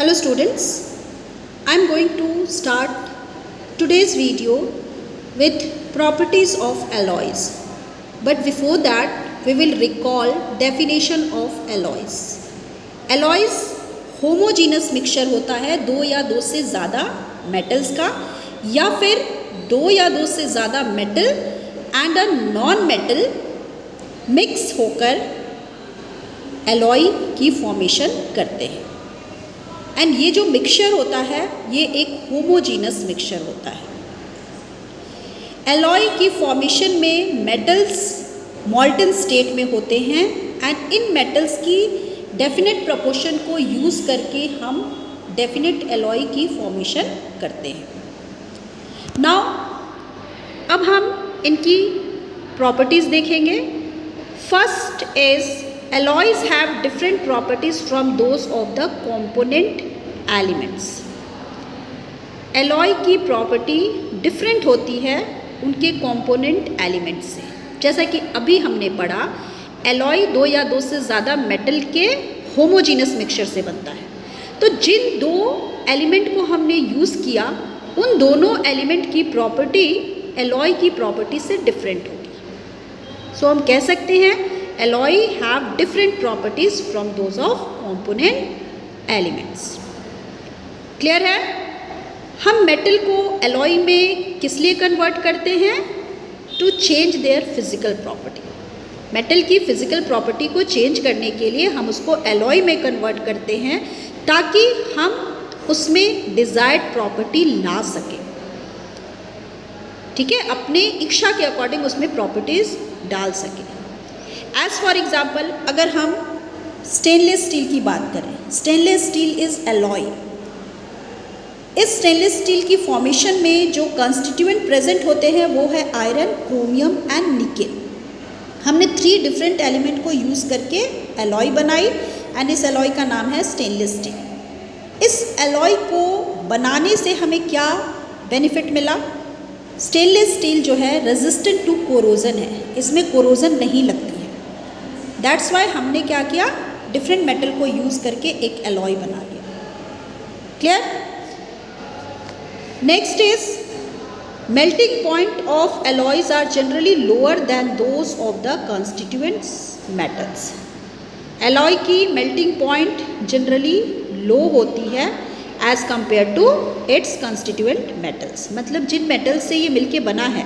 Hello students, I am going to start today's video with properties of alloys. But before that, we will recall definition of alloys. Alloys homogeneous mixture होता है दो या दो से ज़्यादा metals का, या फिर दो या दो से ज़्यादा metal and a non-metal mix होकर alloy की formation करते हैं. एंड ये जो मिक्सचर होता है ये एक होमोजीनस मिक्सचर होता है. एलॉय की फॉर्मेशन में मेटल्स मॉल्टन स्टेट में होते हैं एंड इन मेटल्स की डेफिनेट प्रोपोर्शन को यूज़ करके हम डेफिनेट एलॉय की फॉर्मेशन करते हैं. नाउ अब हम इनकी प्रॉपर्टीज़ देखेंगे. First is alloys have different properties from those of the component elements. alloy की प्रॉपर्टी डिफरेंट होती है उनके कंपोनेंट एलिमेंट से. जैसा कि अभी हमने पढ़ा, alloy दो या दो से ज़्यादा मेटल के होमोजीनस मिक्सचर से बनता है. तो जिन दो एलिमेंट को हमने यूज़ किया उन दोनों एलिमेंट की प्रॉपर्टी alloy की प्रॉपर्टी से डिफरेंट होगी. सो हम कह सकते हैं alloy have different properties from those of component elements. Clear है? हम मेटल को alloy में किस लिए कन्वर्ट करते हैं? To change their physical property. Metal की फिजिकल प्रॉपर्टी को चेंज करने के लिए हम उसको alloy में कन्वर्ट करते हैं ताकि हम उसमें डिज़ायर्ड प्रॉपर्टी ला सकें. ठीक है, अपने इच्छा के अकॉर्डिंग उसमें प्रॉपर्टीज़ डाल सकें. एज फॉर एग्जाम्पल, अगर हम स्टेनलेस स्टील की बात करें, स्टेनलेस स्टील इज़ एलॉय. इस स्टेनलेस स्टील की फॉर्मेशन में जो कंस्टिट्यूएंट प्रेजेंट होते हैं वो है आयरन, क्रोमियम एंड निकेल. हमने 3 डिफरेंट एलिमेंट को यूज़ करके एलॉय बनाई एंड इस एलॉय का नाम है स्टेनलेस स्टील. इस एलॉय को बनाने से हमें क्या बेनिफिट मिला? स्टेनलेस स्टील जो है रेजिस्टेंट टू कोरोजन है, इसमें कोरोजन नहीं लगती है. दैट्स वाई हमने क्या किया, डिफरेंट मेटल को यूज़ करके एक एलॉय बना लिया. Clear? Next is melting point of alloys are generally lower than those of the constituents metals. Alloy की मेल्टिंग पॉइंट जनरली लो होती है as compare to its constituent metals. मतलब जिन मेटल से ये मिलके बना है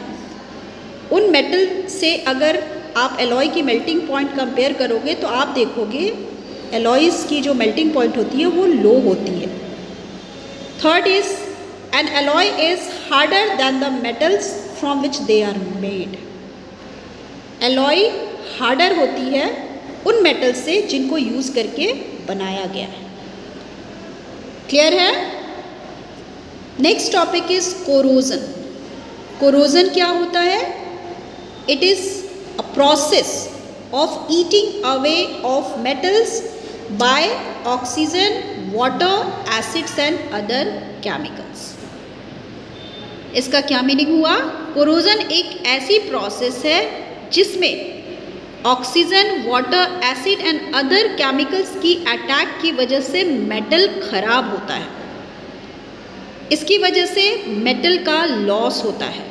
उन मेटल से अगर आप एलॉय की मेल्टिंग पॉइंट कंपेयर करोगे तो आप देखोगे एलॉयज़ की जो मेल्टिंग पॉइंट होती है वो लो होती है. Third is an alloy is harder than the metals from which they are made. Alloy harder होती है उन मेटल से जिनको यूज़ करके बनाया गया है. क्लियर है? Next topic is corrosion. Corrosion क्या होता है? It is a process of eating away of metals by oxygen, water, acids and other chemicals. इसका क्या मीनिंग हुआ? कोरोजन एक ऐसी प्रोसेस है जिसमें oxygen, water, acid and other chemicals की अटैक की वजह से मेटल खराब होता है. इसकी वजह से मेटल का लॉस होता है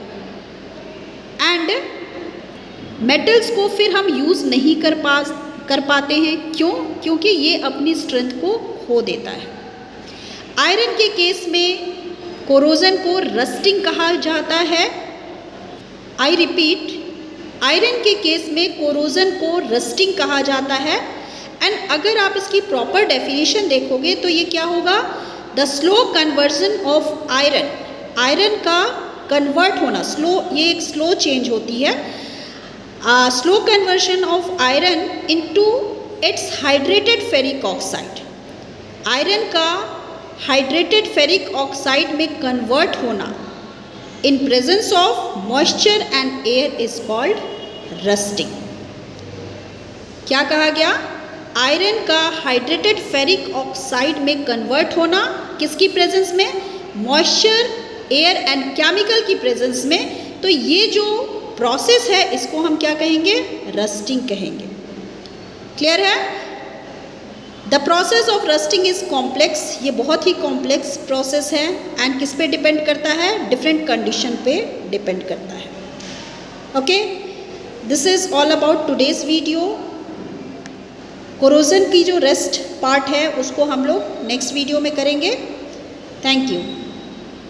एंड मेटल्स को फिर हम यूज़ नहीं कर पाते हैं. क्यों? क्योंकि ये अपनी स्ट्रेंथ को खो देता है. आयरन के केस में कोरोजन को रस्टिंग कहा जाता है. आई रिपीट, आयरन के केस में कोरोजन को रस्टिंग कहा जाता है. एंड अगर आप इसकी प्रॉपर डेफिनेशन देखोगे तो ये क्या होगा? The slow conversion of iron. Iron का कन्वर्ट होना, स्लो, ये एक स्लो चेंज होती है. Slow conversion of iron into its hydrated ferric oxide. Iron का हाइड्रेटेड फेरिक ऑक्साइड में कन्वर्ट होना in presence of moisture and air is called rusting. क्या कहा गया? आयरन का हाइड्रेटेड फेरिक ऑक्साइड में कन्वर्ट होना किसकी प्रेजेंस में? मॉइस्चर, एयर एंड केमिकल की प्रेजेंस में. तो ये जो प्रोसेस है इसको हम क्या कहेंगे? रस्टिंग कहेंगे. क्लियर है? The process of rusting is complex, ये बहुत ही कॉम्प्लेक्स प्रोसेस है एंड किस पे डिपेंड करता है, डिफरेंट कंडीशन पे डिपेंड करता है. Okay, this is all about today's video. Corrosion की जो रेस्ट पार्ट है उसको हम लोग नेक्स्ट वीडियो में करेंगे. Thank you.